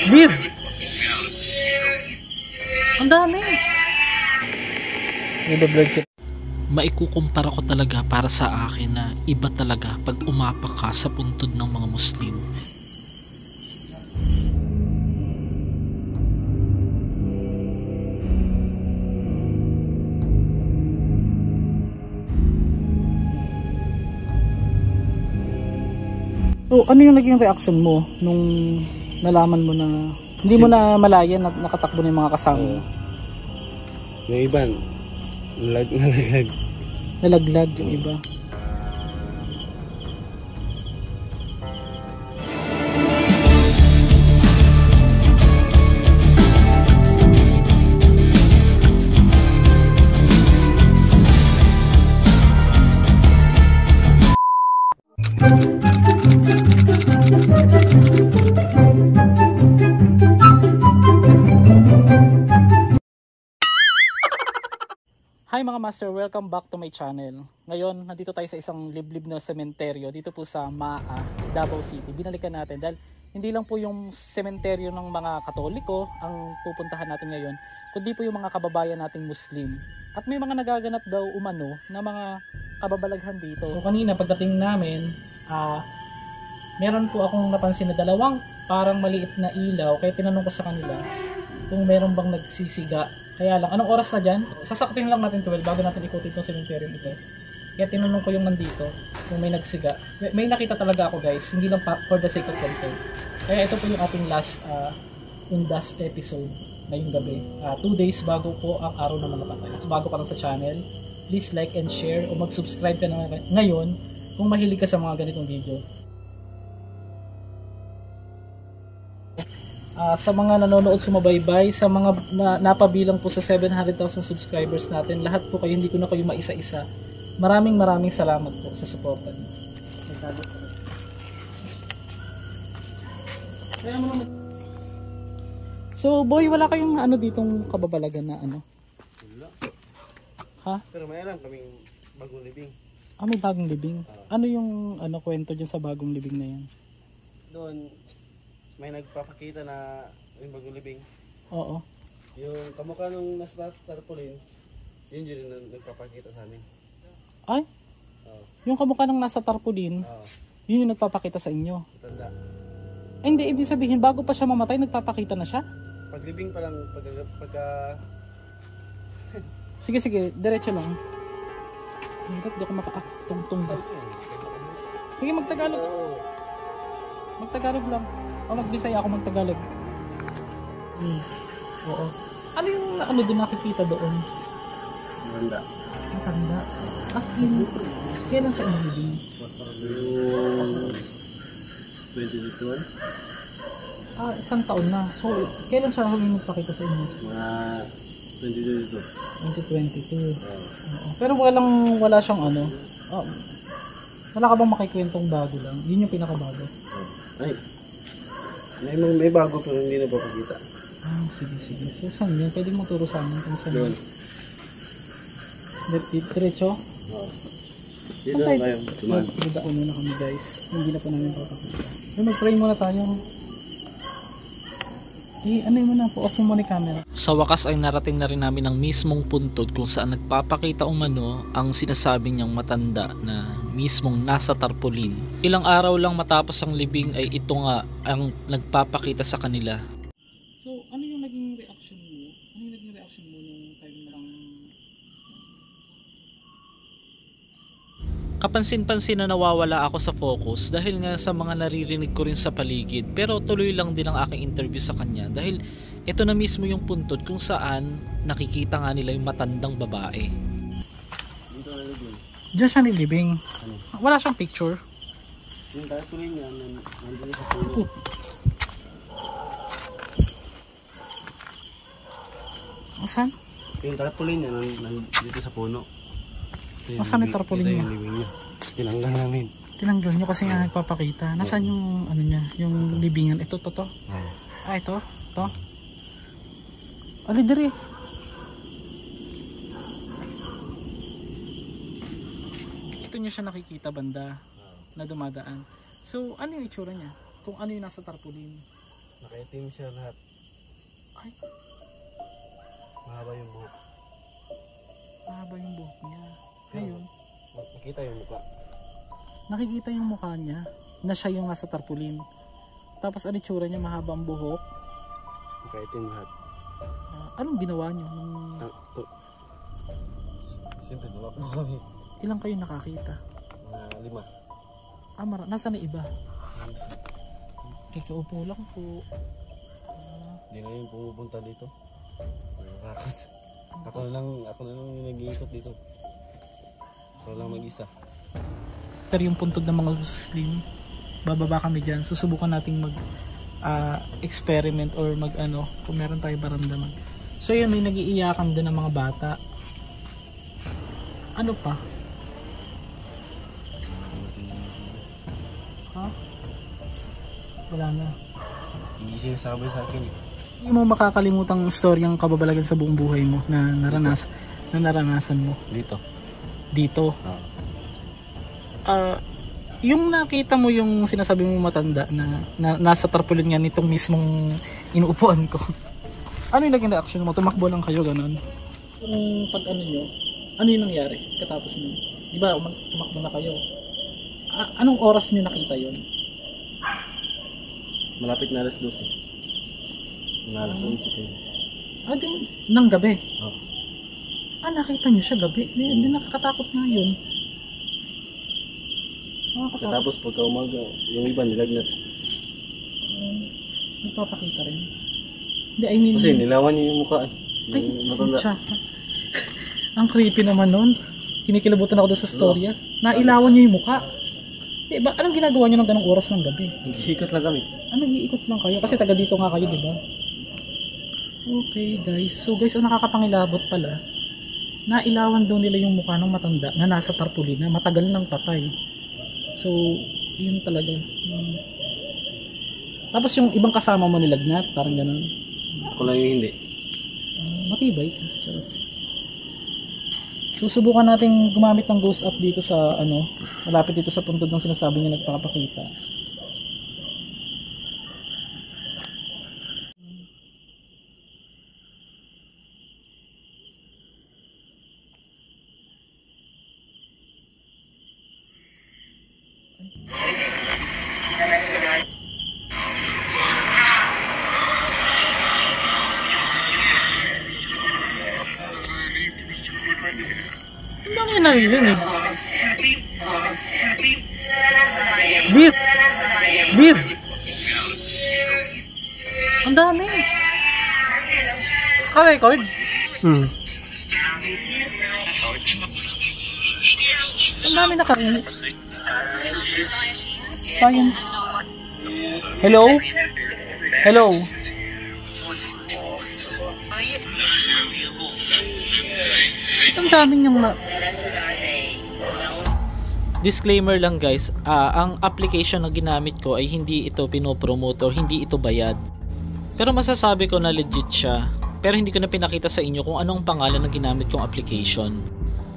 Beef! Ang dami! I-vlog kita. Maikukumpara ko talaga para sa akin na iba talaga pag umapak ka sa puntod ng mga Muslim. So, ano yung naging reaction mo nung nalaman mo na hindi mo na malayan na nakatakbo na yung mga kasama mo? Yung iba, nalaglag. Nalaglag yung iba. Hi mga master, welcome back to my channel. Ngayon, nandito tayo sa isang liblib na sementeryo dito po sa Maa, Davao City. Binalikan natin dahil hindi lang po yung sementeryo ng mga Katoliko ang pupuntahan natin ngayon, kundi po yung mga kababayan nating Muslim. At may mga nagaganap daw umano na mga kababalaghan dito. So kanina pagdating namin, meron po akong napansin na dalawang parang maliit na ilaw, kaya tinanong ko sa kanila kung meron bang nagsisiga. Kaya lang, anong oras na dyan? Sasaktin lang natin 12 bago natin ikutin itong cemetery ito. Kaya tinanong ko yung nandito kung may nagsiga. May nakita talaga ako guys, hindi lang for the sake of content. Kaya ito po yung ating last Undas episode ngayong gabi. 2 days bago po ang araw ng mga patay. So bago ka lang sa channel, please like and share o mag-subscribe ka na ngayon kung mahilig ka sa mga ganitong video. Sa mga nanonood sumabaybay, sa mga napabilang po sa 700,000 subscribers natin, lahat po kayo, hindi ko na kayo maisa-isa. Maraming salamat po sa suporta niyo. So boy, wala kayong ano ditong kababalagan na ano? Wala. Ha? Pero may alam kaming bagong libing. May bagong libing? Ano yung kwento dyan sa bagong libing na yan? Doon, may nagpapakita na yung bagong libing. Oo. Yung kamukha nung nasa tarpaulin, yun yun nagpapakita sa amin. Ay? Oo. Yung kamukha ng nasa tarpaulin, yun yung nagpapakita sa inyo? Matanda. Ay hindi, ibig sabihin, bago pa siya mamatay, nagpapakita na siya? Paglibing pa lang, pagka... Sige, diretso lang. Hindi ako makakatungtong ba? Sige, magtagalog. Magtagalog lang. O magbisaya ako magtagalog. Oo. Ano yung doon nakikita doon? Matanda. Matanda. As in, kailan siya inilibing? Yung... 2021? Isang taon na. So, kailan siya huling magpakita sa inyo? Mga 2022. 2022. Oo. Pero wala siyang wala ka bang makikwentong bago lang? Yun yung pinakabago. Ay, may bago pero hindi na papakita. Sige. So, saan yun? Pwede mo turo sa amin kung saan doon. Diretso? Oo. Dito na kayo. Magdaan muna kami guys. Hindi na po namin papakita. So, mag-pray muna tayo. Ano yun muna po? Off mo muna yung camera. Sa wakas ay narating na rin namin ang mismong puntod kung saan nagpapakita umano ang sinasabi niyang matanda na mismong nasa tarpaulin. Ilang araw lang matapos ang libing ay ito nga ang nagpapakita sa kanila. So, ano yung naging reaction mo? Ano yung naging reaction mo nung time na lang? Kapansin-pansin na nawawala ako sa focus dahil nga sa mga naririnig ko rin sa paligid, pero tuloy lang din ang aking interview sa kanya dahil ito na mismo yung puntod kung saan nakikita nga nila yung matandang babae. Diyan siya nilibing. Wala siyang picture. Yung tarpaulin niya, nandun sa puno. Saan? Yung tarpaulin niya, nandito sa puno. Saan yung tarpaulin niya? Tinanggal namin. Tinanggal nyo kasi nga nagpapakita. Nasaan yung niya? Yung libingan? Ito, to? Ito? To? Alidiri. Ito nyo siya nakikita banda na dumadaan. So, ano yung itsura niya? Kung ano yung nasa tarpaulin? Nakaitim siya lahat. Ay, Mahaba yung buhok. mahaba yung buhok niya. Ngayon, Nakita yung mukha. nakikita yung mukha niya na siya yung nasa tarpaulin. Tapos ano itsura niya, mahaba ang buhok. Nakaitim lahat. Anong ginawa niyo? Nung... Siyempre, dalawa po kami. Ilang kayo nakakita? Na 5. Nasa na iba? Kikaupo lang po. Hindi na yung pumupunta dito. Nakakit. Ako na lang yung nag-iikot dito. Ako lang mag-isa. After yung puntod ng mga Muslim, bababa kami dyan. Susubukan nating mag experiment or mag kung meron tayo maramdaman. So yun, may nag-iiyakan doon ng mga bata. Ano pa? Ha? Wala na. Hindi siya sabi sa akin eh. Hindi mo makakalimutang storyang kababalagan sa buong buhay mo na naranasan mo dito. Yung nakita mo yung sinasabi mo matanda na nasa tarpaulin nga nitong mismong inuupuan ko. Ano yung naging reaction mo? Tumakbo lang kayo, ganun? Yung pag nyo, ano yung nangyari katapos nyo? Di ba tumakbo na kayo? Anong oras nyo nakita yon? Malapit na alas 12. Na alas 11. Din, nang gabi? Oo. Nakita nyo siya gabi? Hindi nakakatakot na yun. Tapos pagka umaga, yung iba nilagnat. Nagpapakita rin. Hindi, I mean... Kasi nilawan niyo yung mukha eh. Ay, matanda. Ang creepy naman nun. Kinikilabutan ako doon sa storya. Nailawan niyo yung mukha. Diba, anong ginagawa niyo ng ganong oras ng gabi? Nag-iikot lang kami. Nag-iikot lang kayo? Kasi taga dito nga kayo, diba? Okay guys. So guys, nakakapangilabot pala. Nailawan daw nila yung mukha ng matanda na nasa tarpaulin na matagal nang patay. So, yun talaga. Tapos yung ibang kasama mo nilagnat, parang ganun. Ako lang yung hindi. Matibay. So, subukan natin gumamit ng ghost up dito sa malapit dito sa puntod ng sinasabi niya nagpapakita. Ang dami na rin eh. Beer! Ang dami. Ka-record? Ang dami na karinig. Sayang. Hello? Hello? Ang dami niyang disclaimer lang guys, ang application na ginamit ko ay hindi ito pinopromote or hindi ito bayad. Pero masasabi ko na legit siya. Pero hindi ko na pinakita sa inyo kung anong pangalan ng ginamit kong application.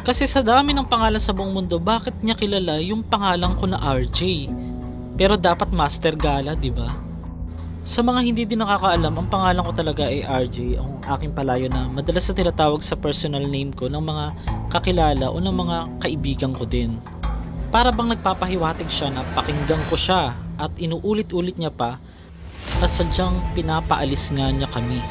Kasi sa dami ng pangalan sa buong mundo, bakit niya kilala yung pangalan ko na RJ? Pero dapat Master Gala, di ba? Sa mga hindi din nakakaalam, ang pangalan ko talaga ay RJ, ang aking palayo na madalas na tinatawag sa personal name ko ng mga kakilala o ng mga kaibigan ko din. Para bang nagpapahiwatig siya na pakinggan ko siya at inuulit-ulit niya pa at sadyang pinapaalis nga niya kami.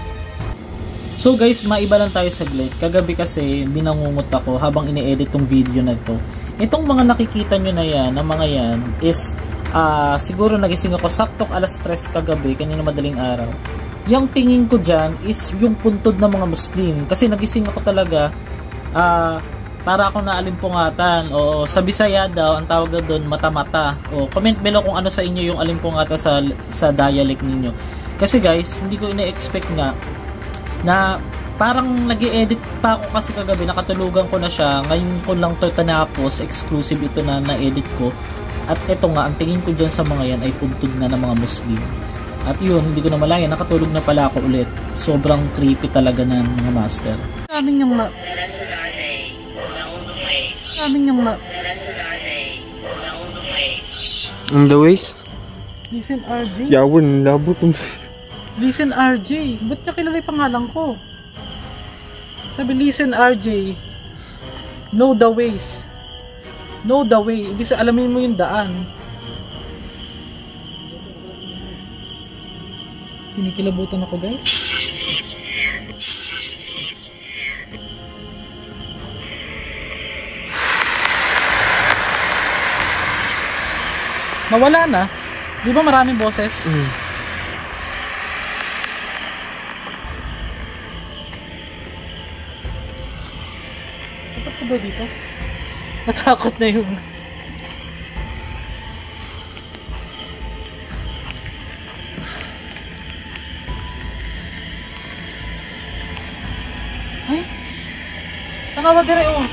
So guys, maiba lang tayo saglit. Kagabi kasi binangungot ako habang ini-edit tong video na to. Itong mga nakikita nyo na yan, na mga yan is siguro nagising ako saktong alas 3 kagabi, kanina madaling araw. Yung tingin ko dyan is yung puntod ng mga Muslim. Kasi nagising ako talaga para ako naalimpungatan. O sa Bisaya daw, ang tawag na doon mata-mata. O comment below kung ano sa inyo yung alimpungata sa dialect ninyo. Kasi guys, hindi ko ina-expect nga na parang nag-i-edit pa ako kasi kagabi, nakatulugan ko na siya. Ngayon ko lang to tinapos, exclusive ito na na-edit ko. At eto nga, ang tingin ko dyan sa mga yan ay puntod na ng mga Muslim. At yun, hindi ko na malaya, nakatulog na pala ako ulit. Sobrang creepy talaga ng mga master. Kaming yung On the ways? Listen, RJ? Yawon, labo tong... Listen RJ. Ba't niya kilala yung pangalan ko? Sabi, listen RJ. Know the ways. Know the way. Ibig sabihin, alamin mo yung daan. Kinikilabutan ako, guys. Nawala na. Di ba maraming boses? Dapat ko ba dito? Natakot na yung... Ay! Tanawa dire oh!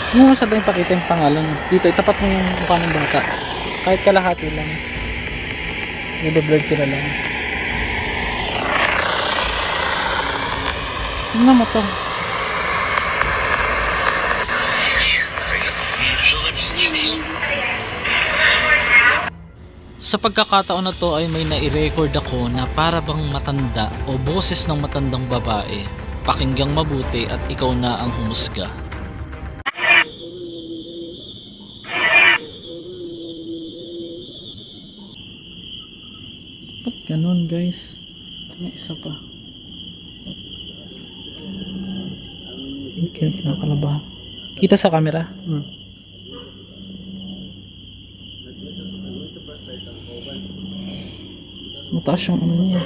Hindi mo masyadong ipakita yung pangalan. Dito, itapat mo yung mukha ng bata. Kahit kalahati lang. I-blur ko na lang. Tingnan mo to. Sa pagkakataon na to ay may nai-record ako na para bang matanda o boses ng matandang babae. Pakinggang mabuti at ikaw na ang humusga. Ba't ganun guys? May isa pa. Okay, kinakalabahan. Kita sa camera? Mataas yung ano niya.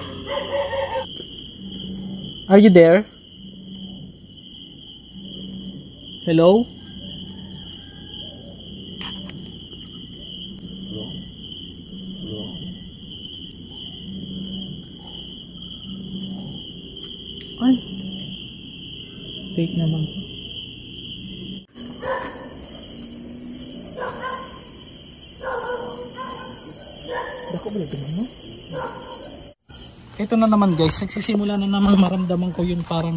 Are you there? Hello? Ay. Fake naman. Dako ba ito mo? Ito na naman guys, nagsisimula na naman maramdaman ko yung parang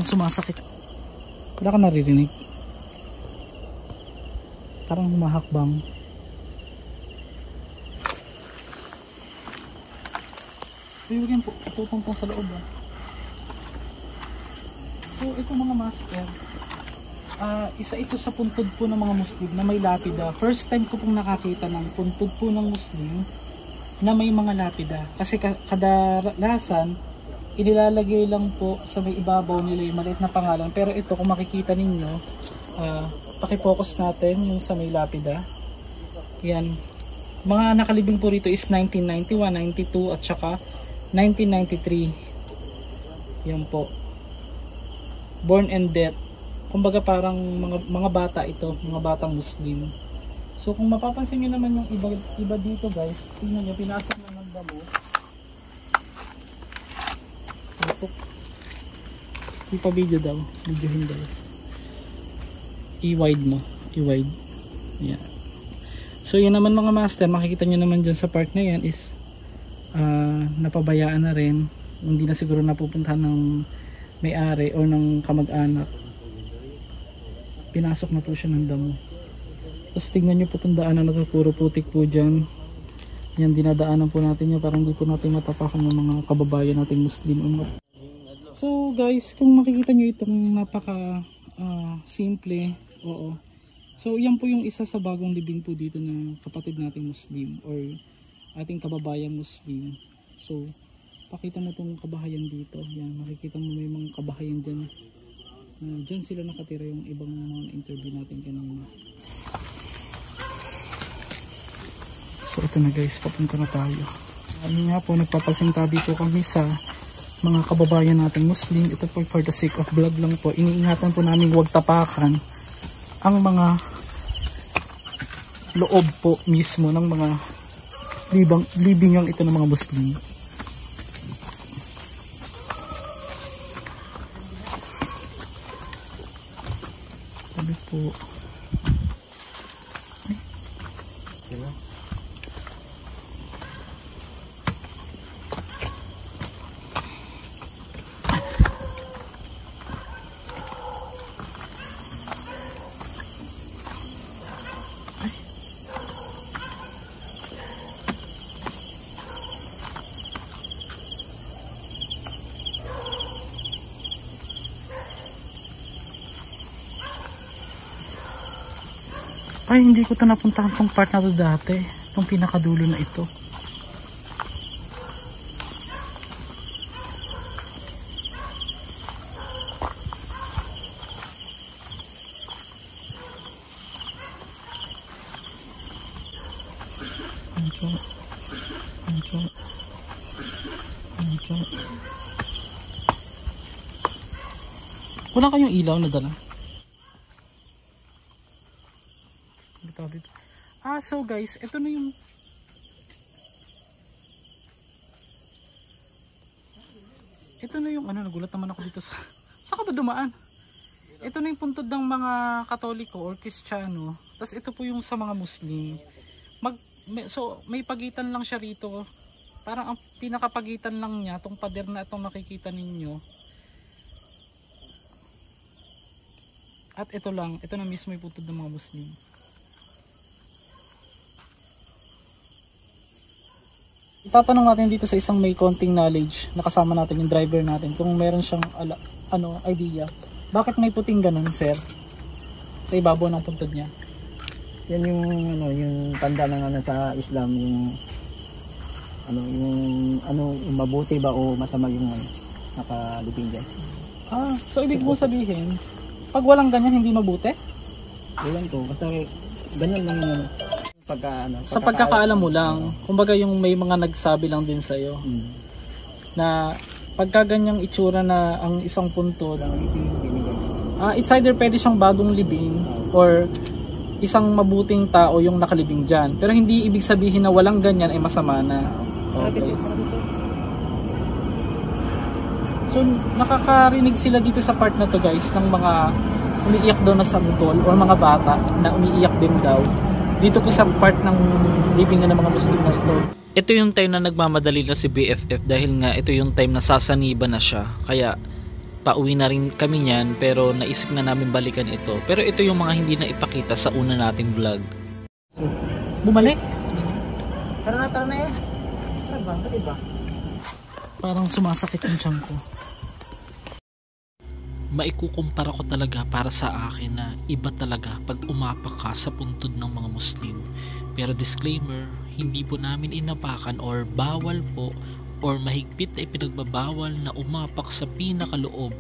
sumasakit. Wala ka naririnig? Parang humahakbang. Ayun po, pupunta sa loob ah. So ito mga master, isa ito sa puntod po ng mga Muslim na may lapida. First time ko pong nakakita ng puntod po ng Muslim na may mga lapida. Kasi kadalasan, inilalagay lang po sa may ibabaw nila yung maliit na pangalan. Pero ito kung makikita ninyo, pakifocus natin yung sa may lapida. Yan. Mga nakalibing po rito is 1991, 92 at saka 1993. Yan po. Born and dead. Kumbaga parang mga bata ito, mga batang Muslim. So kung mapapansin nyo naman yung iba dito guys, tingnan nyo, pinasok na ng damo. Ipa-video daw, videohin daw. I-wide mo, i-wide. Yan. So yun naman mga master, makikita nyo naman dyan sa part na yan is napabayaan na rin. Hindi na siguro napupuntahan ng may-ari o ng kamag-anak. Pinasok na po siya ng damo. Tapos tingnan nyo po itong daanan na puro putik po dyan. Yan, dinadaanan po natin yan para hindi po natin matapakan ng mga kababayan nating Muslim. So guys, kung makikita nyo itong napaka simple, oo. So yan po yung isa sa bagong libing po dito na kapatid nating Muslim or ating kababayan Muslim. So pakita mo itong kabahayan dito. Yan, makikita mo may mga kabahayan dyan. Dyan sila nakatira yung ibang mga interview natin kanina. So ito na guys, papunta na tayo. Nga po, nagpapasintabi po kami sa mga kababayan nating Muslim. Ito po for the sake of vlog lang po. Iniingatan po namin huwag tapakan ang mga loob po mismo ng mga libingang ito ng mga Muslim. Sabi po. Ay, hindi ko ito napuntahan tong part na to dati. Itong pinakadulo na ito. Wala kayong ilaw na dala? So guys, ito na yung nagulat naman ako dito sa saan ka ba dumaan? Ito na yung puntod ng mga Katoliko or Kristiyano. Tapos ito po yung sa mga Muslim. So may pagitan lang siya rito. Parang ang pinakapagitan lang niya tong pader na itong nakikita ninyo. At ito na mismo yung puntod ng mga Muslim. Itatanong natin dito sa isang may konting knowledge, nakasama natin yung driver natin, kung meron siyang idea. Bakit may puting ganun, sir? Sa ibabaw ng puntod niya. Yan yung tanda ng sa Islam, yung mabuti ba o masama yung nakalipin dyan. So ibig mo sabihin, pag walang ganyan hindi mabuti? Ewan ko, basta ganyan lang yun. Sa pagkakaalam mo lang, kumbaga yung may mga nagsabi lang din sa'yo na pagka ganyang itsura na ang isang puntod, it's either pwede siyang bagong libing or isang mabuting tao yung nakalibing dyan. Pero hindi ibig sabihin na walang ganyan ay masama na. Okay. So nakakarinig sila dito sa part na to guys ng mga umiiyak daw na sanggol or mga bata na umiiyak din daw. Dito po sa part ng libingan ng mga Muslim na ito. Ito yung time na nagmamadali na si BFF dahil nga ito yung time na sasaniba na siya. Kaya pauwi na rin kami niyan pero naisip nga namin balikan ito. Pero ito yung mga hindi na ipakita sa una nating vlog. Bumalik? Tara na eh. Tara ba? Ba't iba? Parang sumasakit yung tiyan ko. Maikukumpara ko talaga para sa akin na iba talaga pag umapak ka sa puntod ng mga Muslim. Pero disclaimer, hindi po namin inapakan or bawal po or mahigpit na ipinagbabawal na umapak sa pinakaloob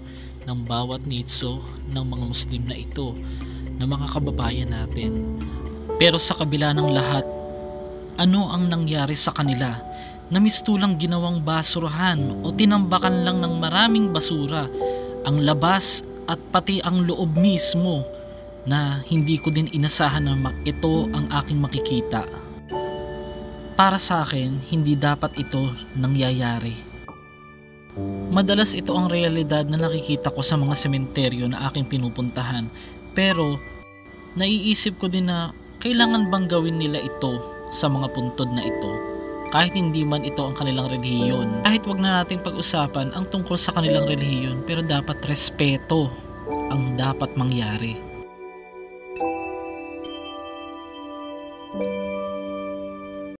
ng bawat nitso ng mga Muslim na ito, na mga kababayan natin. Pero sa kabila ng lahat, ano ang nangyari sa kanila? Na mistulang ginawang basurahan o tinambakan lang ng maraming basura ang labas at pati ang loob mismo, na hindi ko din inasahan na ito ang aking makikita. Para sa akin, hindi dapat ito nangyayari. Madalas ito ang realidad na nakikita ko sa mga sementeryo na aking pinupuntahan, pero naiisip ko din na kailangan bang gawin nila ito sa mga puntod na ito? Kahit hindi man ito ang kanilang relihiyon. Kahit wag na natin pag-usapan ang tungkol sa kanilang relihiyon, pero dapat respeto ang dapat mangyari.